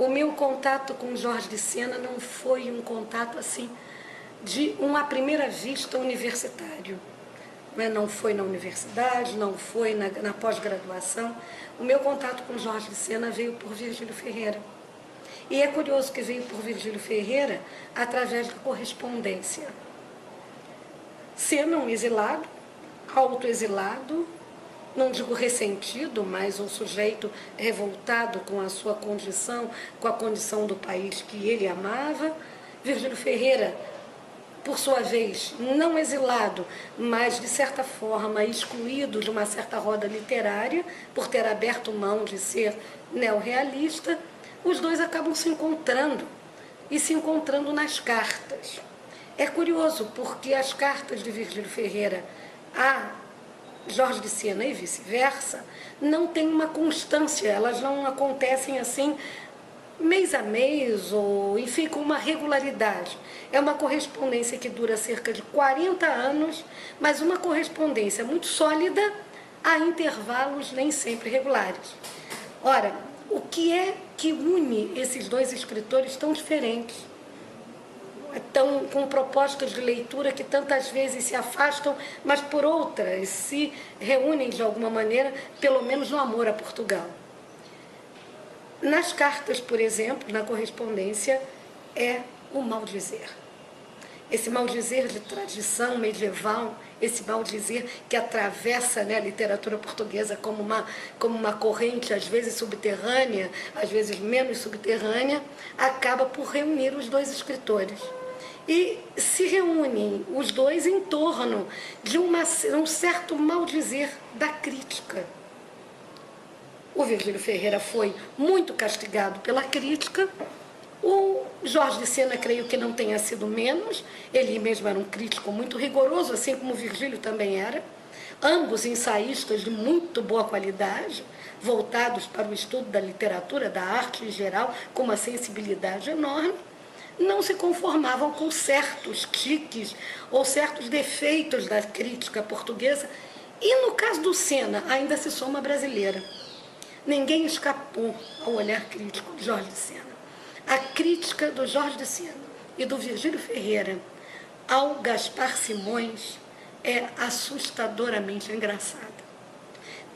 O meu contato com Jorge de Sena não foi um contato assim de à primeira vista universitário. Não foi na universidade, não foi na pós-graduação. O meu contato com Jorge de Sena veio por Virgílio Ferreira. E é curioso que veio por Virgílio Ferreira através da correspondência. Sena, um exilado, autoexilado, não digo ressentido, mas um sujeito revoltado com a sua condição, com a condição do país que ele amava. Virgílio Ferreira, por sua vez, não exilado, mas de certa forma excluído de uma certa roda literária, por ter aberto mão de ser neorrealista, os dois acabam se encontrando, e se encontrando nas cartas. É curioso, porque as cartas de Virgílio Ferreira a Jorge de Sena e vice-versa, não tem uma constância, elas não acontecem assim mês a mês, ou enfim, com uma regularidade. É uma correspondência que dura cerca de 40 anos, mas uma correspondência muito sólida, a intervalos nem sempre regulares. Ora, o que é que une esses dois escritores tão diferentes? Estão com propostas de leitura que tantas vezes se afastam, mas por outras se reúnem de alguma maneira, pelo menos no amor a Portugal. Nas cartas, por exemplo, na correspondência, é o maldizer. Esse maldizer de tradição medieval, esse maldizer que atravessa, né, a literatura portuguesa como uma corrente, às vezes subterrânea, às vezes menos subterrânea, acaba por reunir os dois escritores. E se reúnem os dois em torno de um certo maldizer da crítica. O Virgílio Ferreira foi muito castigado pela crítica. O Jorge de Sena, creio que não tenha sido menos. Ele mesmo era um crítico muito rigoroso, assim como o Virgílio também era. Ambos ensaístas de muito boa qualidade, voltados para o estudo da literatura, da arte em geral, com uma sensibilidade enorme. Não se conformavam com certos tiques ou certos defeitos da crítica portuguesa. E no caso do Sena, ainda se soma brasileira. Ninguém escapou ao olhar crítico de Jorge de Sena. A crítica do Jorge de Sena e do Virgílio Ferreira ao Gaspar Simões é assustadoramente engraçada.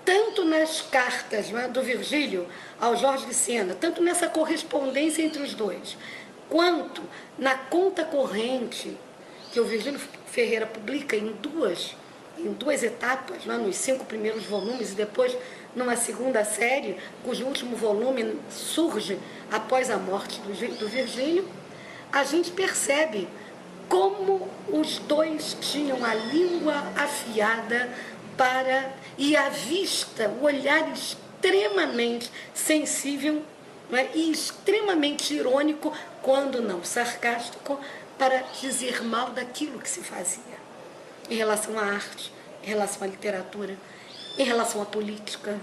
Tanto nas cartas, né, do Virgílio ao Jorge de Sena, tanto nessa correspondência entre os dois, quanto na conta corrente que o Virgílio Ferreira publica em duas etapas, né, nos 5 primeiros volumes e depois numa segunda série, cujo último volume surge após a morte do Virgílio, a gente percebe como os dois tinham a língua afiada e a vista, o olhar extremamente sensível, né, e extremamente irônico, quando não sarcástico, para dizer mal daquilo que se fazia, em relação à arte, em relação à literatura, em relação à política.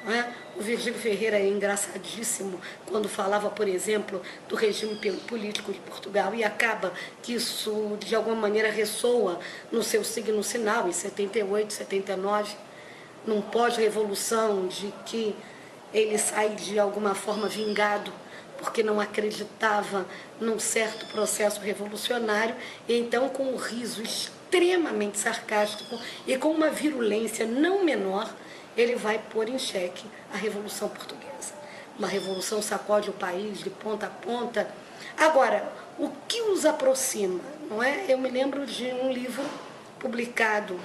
Né? O Virgílio Ferreira é engraçadíssimo quando falava, por exemplo, do regime político de Portugal, e acaba que isso, de alguma maneira, ressoa no seu signo sinal, em 78, 79, num pós-revolução, de que ele sai de alguma forma vingado, porque não acreditava num certo processo revolucionário, e então, com um riso extremamente sarcástico e com uma virulência não menor, ele vai pôr em xeque a Revolução Portuguesa. Uma revolução sacode o país de ponta a ponta. Agora, o que os aproxima, não é? Eu me lembro de um livro publicado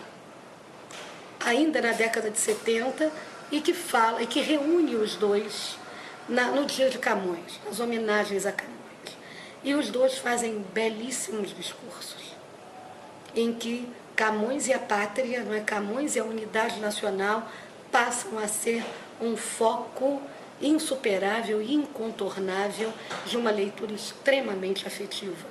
ainda na década de 70 e que fala, e que reúne os dois no dia de Camões, as homenagens a Camões. E os dois fazem belíssimos discursos, em que Camões e a pátria, não é? Camões e a unidade nacional passam a ser um foco insuperável e incontornável de uma leitura extremamente afetiva.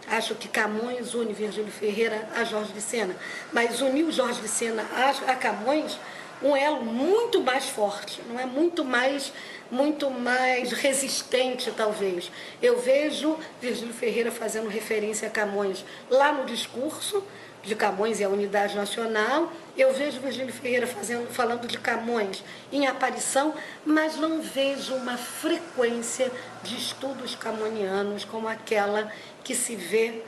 Acho que Camões une Virgílio Ferreira a Jorge de Sena, mas uniu Jorge de Sena a Camões um elo muito mais forte, não é? Muito mais resistente, talvez. Eu vejo Virgílio Ferreira fazendo referência a Camões lá no discurso, de Camões e a unidade nacional. Eu vejo Virgílio Ferreira falando de Camões em aparição, mas não vejo uma frequência de estudos camonianos como aquela que se vê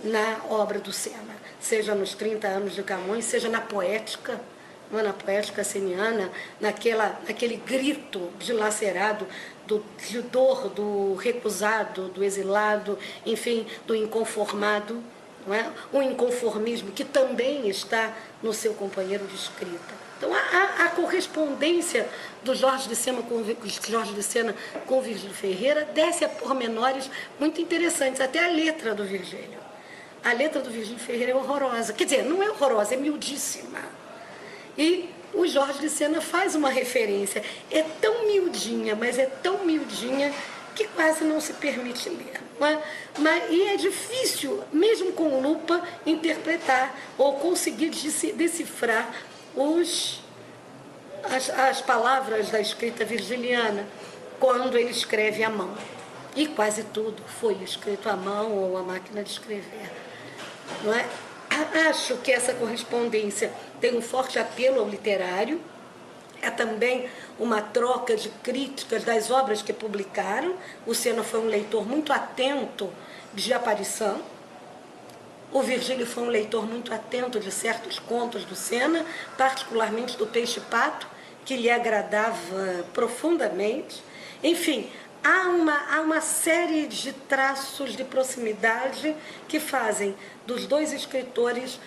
na obra do Sena, seja nos 30 anos de Camões, seja na poética, na poética seniana, naquele grito dilacerado de dor do recusado, do exilado, enfim, do inconformado, não é? Um inconformismo que também está no seu companheiro de escrita. Então, a correspondência do Jorge de Sena com Virgílio Ferreira desce a pormenores muito interessantes, até a letra do Virgílio. A letra do Virgílio Ferreira é horrorosa, quer dizer, não é horrorosa, é miudíssima. E o Jorge de Sena faz uma referência, é tão miudinha, mas é tão miudinha que quase não se permite ler. Não é? E é difícil, mesmo com lupa, interpretar ou conseguir decifrar as palavras da escrita virgiliana quando ele escreve à mão. E quase tudo foi escrito à mão ou à máquina de escrever. Não é? Acho que essa correspondência tem um forte apelo ao literário, é também uma troca de críticas das obras que publicaram. O Sena foi um leitor muito atento de aparição, o Virgílio foi um leitor muito atento de certos contos do Sena, particularmente do Peixe-Pato, que lhe agradava profundamente. Enfim, há uma série de traços de proximidade que fazem dos dois escritores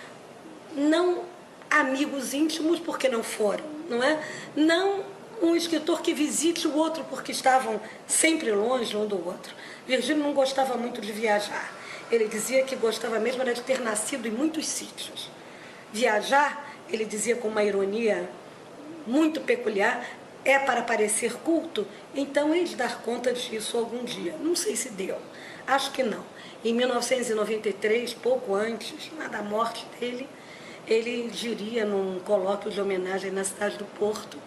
não amigos íntimos, porque não foram, não é? Não um escritor que visite o outro porque estavam sempre longe um do outro. Virgílio não gostava muito de viajar. Ele dizia que gostava mesmo era de ter nascido em muitos sítios. Viajar, ele dizia com uma ironia muito peculiar, é para parecer culto, então hei de dar conta disso algum dia. Não sei se deu, acho que não. Em 1993, pouco antes da morte dele, ele diria num colóquio de homenagem na cidade do Porto,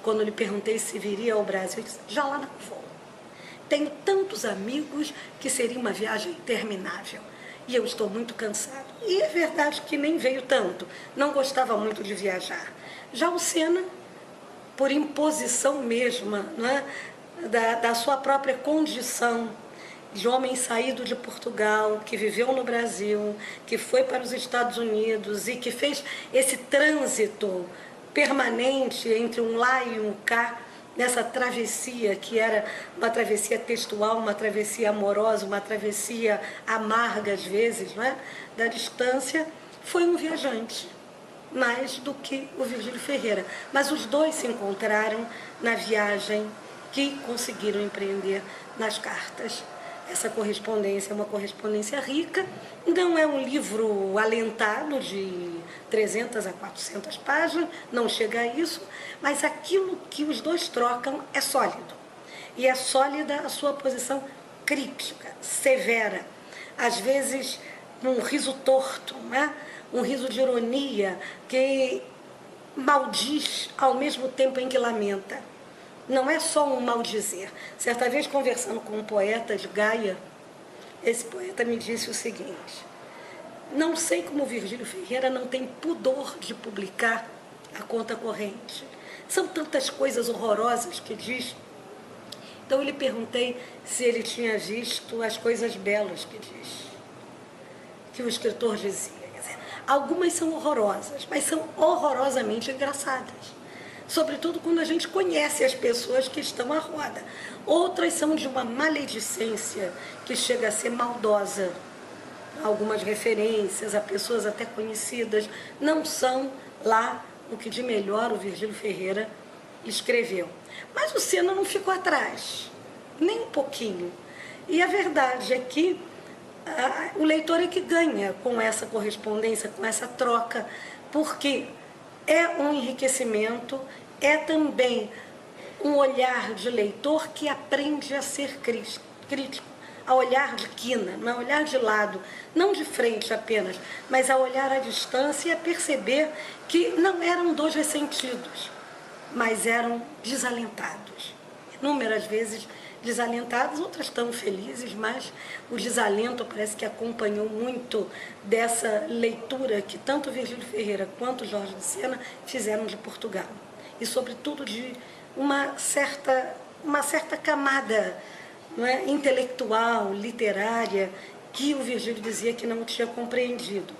quando lhe perguntei se viria ao Brasil, ele disse, já lá não vou. Tenho tantos amigos que seria uma viagem interminável. E eu estou muito cansado. E é verdade que nem veio tanto. Não gostava muito de viajar. Já o Sena, por imposição mesma, não é? da sua própria condição de homem saído de Portugal, que viveu no Brasil, que foi para os Estados Unidos e que fez esse trânsito permanente entre um lá e um cá, nessa travessia que era uma travessia textual, uma travessia amorosa, uma travessia amarga às vezes, não é? Da distância, foi um viajante, mais do que o Virgílio Ferreira. Mas os dois se encontraram na viagem que conseguiram empreender nas cartas. Essa correspondência é uma correspondência rica, não é um livro alentado de 300 a 400 páginas, não chega a isso, mas aquilo que os dois trocam é sólido. E é sólida a sua posição crítica, severa, às vezes num riso torto, né? Um riso de ironia que maldiz ao mesmo tempo em que lamenta. Não é só um maldizer. Certa vez, conversando com um poeta de Gaia, esse poeta me disse o seguinte: não sei como Virgílio Ferreira não tem pudor de publicar a conta corrente. São tantas coisas horrorosas que diz. Então eu lhe perguntei se ele tinha visto as coisas belas que diz, que o escritor dizia. Quer dizer, algumas são horrorosas, mas são horrorosamente engraçadas. Sobretudo quando a gente conhece as pessoas que estão à roda. Outras são de uma maledicência que chega a ser maldosa. Algumas referências a pessoas até conhecidas não são lá o que de melhor o Virgílio Ferreira escreveu. Mas o Sena não ficou atrás, nem um pouquinho. E a verdade é que o leitor é que ganha com essa correspondência, com essa troca, porque é um enriquecimento, é também um olhar de leitor que aprende a ser crítico, a olhar de quina, não a olhar de lado, não de frente apenas, mas a olhar à distância e a perceber que não eram dois ressentidos, mas eram desalentados. Inúmeras vezes desalentadas, outras tão felizes, mas o desalento parece que acompanhou muito dessa leitura que tanto Virgílio Ferreira quanto Jorge de Sena fizeram de Portugal. E, sobretudo, de uma certa camada, não é, intelectual, literária, que o Virgílio dizia que não tinha compreendido.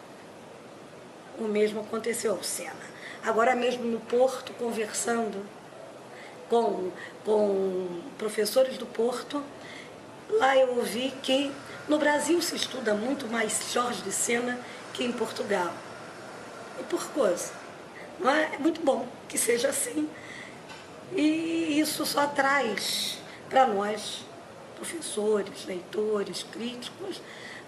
O mesmo aconteceu ao Sena. Agora mesmo no Porto, conversando com professores do Porto, lá eu ouvi que no Brasil se estuda muito mais Jorge de Sena que em Portugal. E por coisa. Não é? É muito bom que seja assim. E isso só traz para nós, professores, leitores, críticos,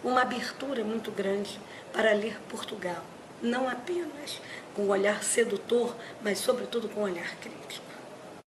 uma abertura muito grande para ler Portugal. Não apenas com um olhar sedutor, mas sobretudo com um olhar crítico.